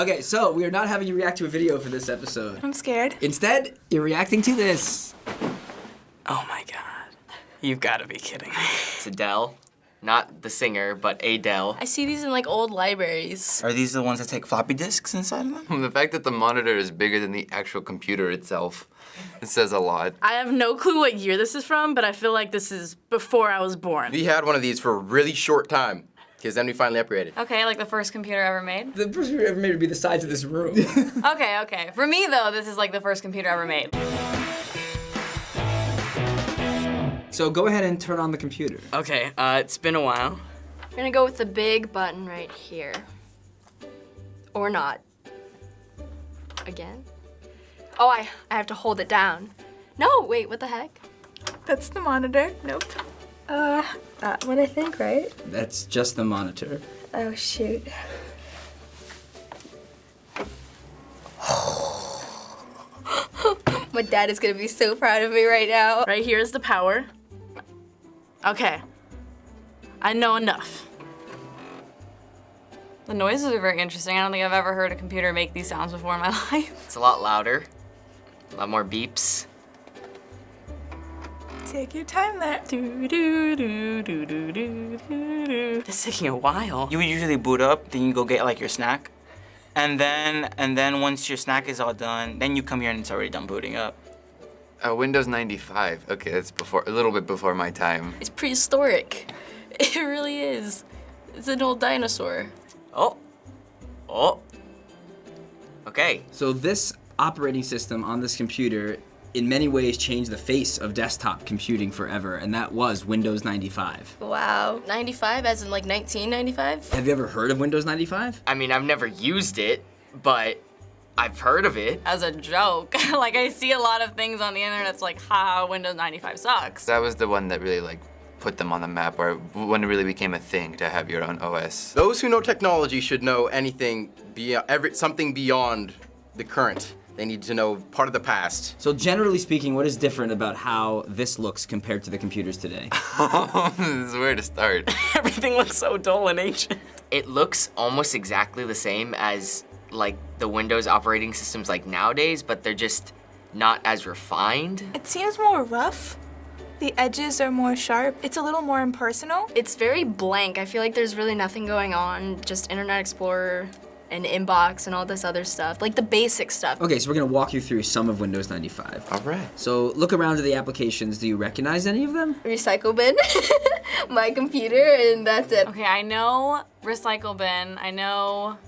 Okay, so we are not having you react to a video for this episode. I'm scared. Instead, you're reacting to this. Oh my god. You've got to be kidding me. It's Adele. Not the singer, but Adele. I see these in like old libraries. Are these the ones that take floppy disks inside of them? The fact that the monitor is bigger than the actual computer itself, it says a lot. I have no clue what year this is from, but I feel like this is before I was born. We had one of these for a really short time, because then we finally upgraded. Okay, like the first computer ever made? The first video ever made would be the size of this room. Okay. For me though, this is like the first computer ever made. So go ahead and turn on the computer. Okay, it's been a while. We're gonna go with the big button right here. Or not. Again? Oh, I have to hold it down. No, wait, what the heck? That's the monitor. Nope. That one I think, right? That's just the monitor. Oh, shoot. My dad is gonna be so proud of me right now. Right here is the power. Okay. I know enough. The noises are very interesting. I don't think I've ever heard a computer make these sounds before in my life. It's a lot louder. A lot more beeps. Take your time there. This is taking a while. You would usually boot up, then you go get like your snack. And then once your snack is all done, then you come here and it's already done booting up. Windows 95. Okay, that's a little bit before my time. It's prehistoric. It really is. It's an old dinosaur. Oh. Okay. So this operating system on this computer in many ways changed the face of desktop computing forever, and that was Windows 95. Wow. 95 as in like 1995? Have you ever heard of Windows 95? I mean, I've never used it, but I've heard of it. As a joke. Like I see a lot of things on the internet that's like, haha, Windows 95 sucks. That was the one that really like put them on the map, or when it really became a thing to have your own OS. Those who know technology should know anything, something beyond the current. They need to know part of the past. So generally speaking, what is different about how this looks compared to the computers today? This is where to start. Everything looks so dull and ancient. It looks almost exactly the same as like the Windows operating systems like nowadays, but they're just not as refined. It seems more rough. The edges are more sharp. It's a little more impersonal. It's very blank. I feel like there's really nothing going on, just Internet Explorer and Inbox and all this other stuff, like the basic stuff. Okay, so we're gonna walk you through some of Windows 95. All right. So look around to the applications. Do you recognize any of them? Recycle bin, my computer, and that's it. Okay, I know Recycle Bin, I know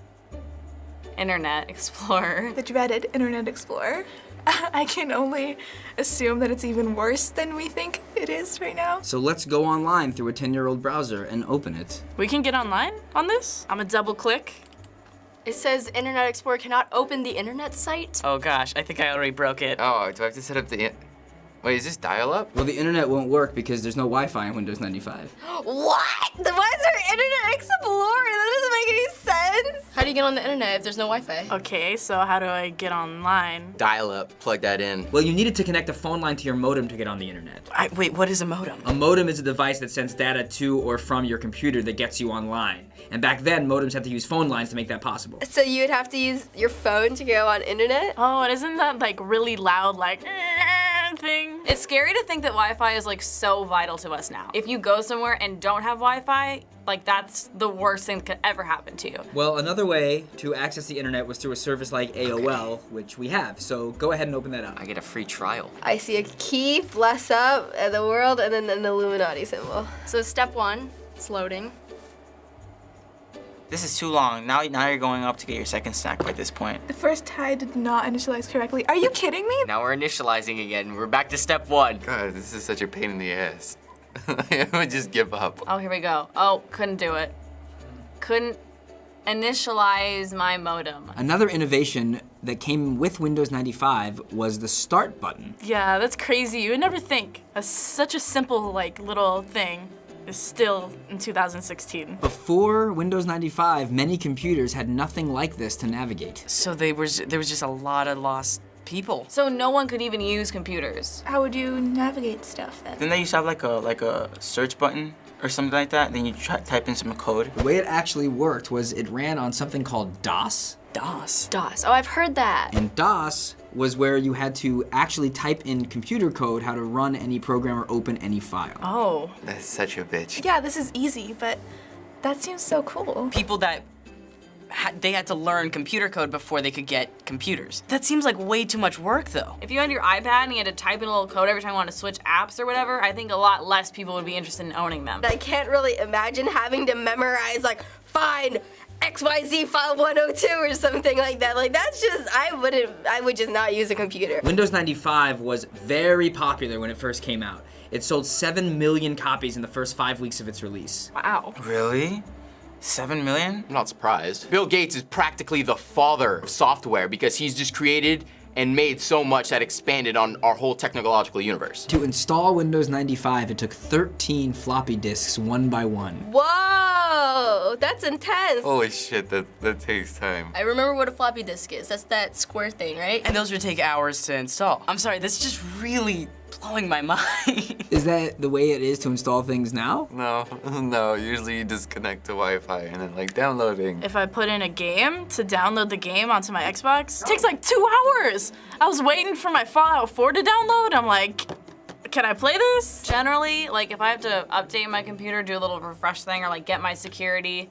Internet Explorer. The dreaded Internet Explorer. I can only assume that it's even worse than we think it is right now. So let's go online through a 10-year-old browser and open it. We can get online on this? I'm gonna double click. It says Internet Explorer cannot open the internet site. Oh gosh, I think I already broke it. Oh, do I have to set up wait, is this dial-up? Well, the internet won't work because there's no Wi-Fi in Windows 95. What? Why is there Internet Explorer? That doesn't make any sense. How do you get on the internet if there's no Wi-Fi? Okay, so how do I get online? Dial-up, plug that in. Well, you needed to connect a phone line to your modem to get on the internet. Wait, what is a modem? A modem is a device that sends data to or from your computer that gets you online. And back then, modems had to use phone lines to make that possible. So you would have to use your phone to go on internet? Oh, and isn't that like really loud, like thing? It's scary to think that Wi-Fi is like so vital to us now. If you go somewhere and don't have Wi-Fi, like that's the worst thing that could ever happen to you. Well, another way to access the internet was through a service like AOL, which we have. So go ahead and open that up. I get a free trial. I see a key, bless up, the world, and then an Illuminati symbol. So step one, it's loading. This is too long. Now you're going up to get your second snack by this point. The first tie did not initialize correctly. Are you kidding me? Now we're initializing again. We're back to step one. God, this is such a pain in the ass. I would just give up. Oh, here we go. Oh, couldn't do it. Couldn't initialize my modem. Another innovation that came with Windows 95 was the Start button. Yeah, that's crazy. You would never think such a simple like little thing is still in 2016. Before Windows 95, many computers had nothing like this to navigate. So there was just a lot of lost people. So no one could even use computers. How would you navigate stuff then? Didn't they used to have like a search button or something like that. Then you type in some code. The way it actually worked was it ran on something called DOS. DOS. DOS. Oh, I've heard that. And DOS was where you had to actually type in computer code how to run any program or open any file. Oh. That's such a bitch. Yeah, this is easy, but that seems so cool. People that they had to learn computer code before they could get computers. That seems like way too much work, though. If you had your iPad and you had to type in a little code every time you wanted to switch apps or whatever, I think a lot less people would be interested in owning them. I can't really imagine having to memorize, like, find XYZ file 102 or something like that. Like, that's just, I would just not use a computer. Windows 95 was very popular when it first came out. It sold 7 million copies in the first 5 weeks of its release. Wow. Really? 7 million? I'm not surprised. Bill Gates is practically the father of software because he's just created and made so much that expanded on our whole technological universe. To install Windows 95, it took 13 floppy disks one by one. Whoa, that's intense. Holy shit, that takes time. I remember what a floppy disk is. That's that square thing, right? And those would take hours to install. I'm sorry, this is just really blowing my mind. Is that the way it is to install things now? No, usually you just connect to Wi-Fi and then like downloading. If I put in a game to download the game onto my Xbox, it takes like 2 hours. I was waiting for my Fallout 4 to download. I'm like, can I play this? Generally, like if I have to update my computer, do a little refresh thing, or like get my security,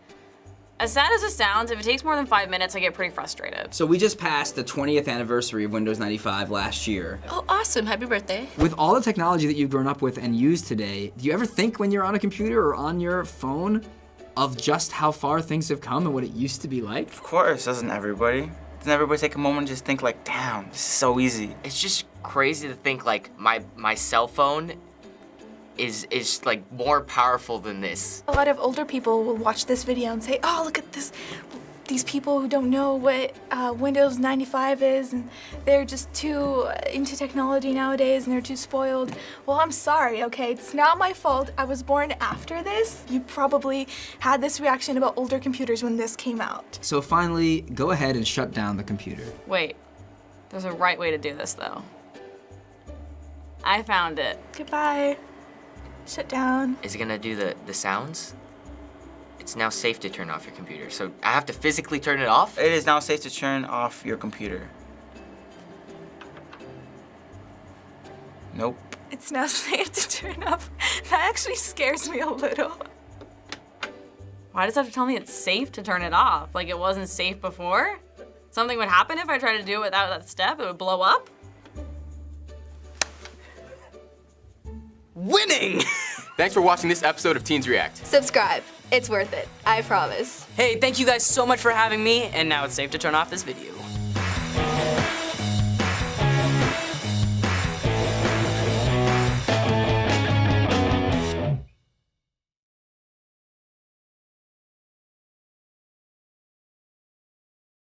as sad as it sounds, if it takes more than 5 minutes, I get pretty frustrated. So we just passed the 20th anniversary of Windows 95 last year. Oh, awesome. Happy birthday. With all the technology that you've grown up with and use today, do you ever think when you're on a computer or on your phone of just how far things have come and what it used to be like? Of course, doesn't everybody? Doesn't everybody take a moment and just think like, damn, this is so easy? It's just crazy to think like my cell phone is like more powerful than this. A lot of older people will watch this video and say, oh, look at this. These people who don't know what Windows 95 is, and they're just too into technology nowadays, and they're too spoiled. Well, I'm sorry, okay? It's not my fault. I was born after this. You probably had this reaction about older computers when this came out. So finally, go ahead and shut down the computer. Wait, there's a right way to do this though. I found it. Goodbye. Shut down. Is it gonna do the sounds? It's now safe to turn off your computer, so I have to physically turn it off? It is now safe to turn off your computer. Nope. It's now safe to turn off. That actually scares me a little. Why does it have to tell me it's safe to turn it off? Like it wasn't safe before? Something would happen if I tried to do it without that step? It would blow up? Winning! Thanks for watching this episode of Teens React. Subscribe. It's worth it. I promise. Hey, thank you guys so much for having me, and now it's safe to turn off this video.